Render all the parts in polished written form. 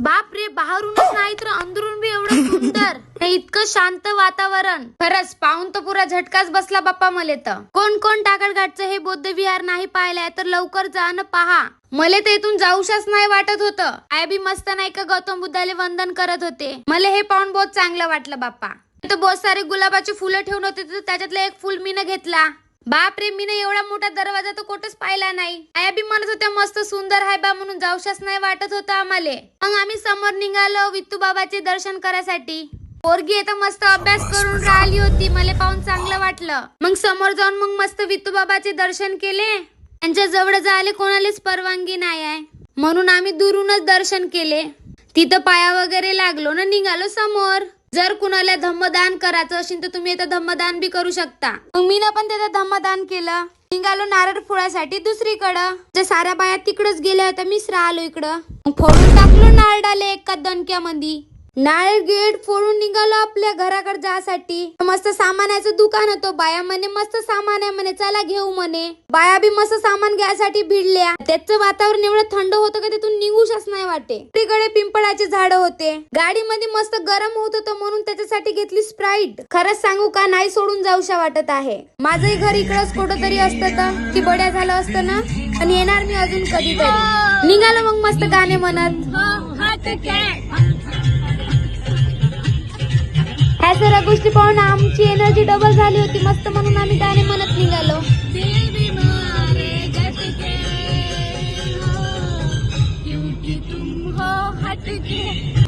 बाप रे, बाहेरूनच नाही तर अंदरून बी एवढं सुंदर. हे इतकं शांत वातावरण. खरंच पाहून तर पुरा झटकाच बसला बाप्पा मले तर. कोण कोण टाकळघाटचं हे बौद्ध विहार नाही पाहिलंय तर लवकर जा न पहा. मले तर इथून जाऊशाच नाही वाटत होतं. आय बी मस्त नाही का गौतम बुद्धाले वंदन करत होते. मला हे पाहून बहुत चांगलं वाटलं बाप्पा. इथं बहुत सारे गुलाबाची फुलं ठेवून होते तर त्याच्यातलं एक फुल मीनं घेतला. बाप रे, मीनं एवढा मोठा दरवाजा तर कुठंच पाहिला नाही. आया बी म्हणत होत्या मस्त सुंदर आहे बा म्हणून जाऊशाच नाही वाटत होतं आम्हाले. मग आम्ही समोर निघालो विठ्ठू बाबाचे दर्शन करायसाठी. पोरगी इथं मस्त अभ्यास करून राहिली होती. मला पाहून चांगलं वाटलं. मग समोर जाऊन मग मस्त विठ्ठू बाबाचे दर्शन केले. त्यांच्या जवळ जायला कोणालाच परवानगी नाही आहे म्हणून आम्ही दुरूनच दर्शन केले. तिथं पाया वगैरे लागलो ना निघालो समोर. जर कुणाला धम्मदान करायचं असेल तर तुम्ही इथं धम्मदान बी करू शकता. मग मी ना पण तिथं धम्मदान केलं. निघालो नारळ फोडायसाठी दुसरीकडं. जे साऱ्या बाया तिकडच गेल्या होत्या मीच राहिलो इकडं. मग फोडून टाकलो नारळाले एका दणक्यामध्ये. नारळ गेट फोडून निघालो आपल्या घराकडे जायसाठी. मस्त सामानाचं दुकान होतं. बाया म्हणे मस्त सामान आहे म्हणे, चला घेऊ म्हणे. बाया बी मस्त सामान घ्यायसाठी भिडल्या. त्याचं वातावरण एवढं थंड होतं का तिथून निघूशच नाही वाटे. तिकडे पिंपळाचे झाड होते. गाडीमध्ये मस्त गरम होत होतं म्हणून त्याच्यासाठी घेतली स्प्राईट. खरंच सांगू का, नाही सोडून जाऊशा वाटत आहे. माझंही घर इकडंच कुठंतरी असतं तर की बड्या झालं असतं ना. आणि येणार मी अजून कधीतरी. निघालो मग मस्त गाणे म्हणत. ह्या सर्व गोष्टी पाहून आमची एनर्जी डबल झाली होती मस्त म्हणून आम्ही गाणे म्हणत निघालो.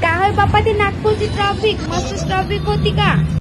काय होय बाप्पा, ती नागपूरची ट्रॅफिक मस्त ट्रॅफिक होती का.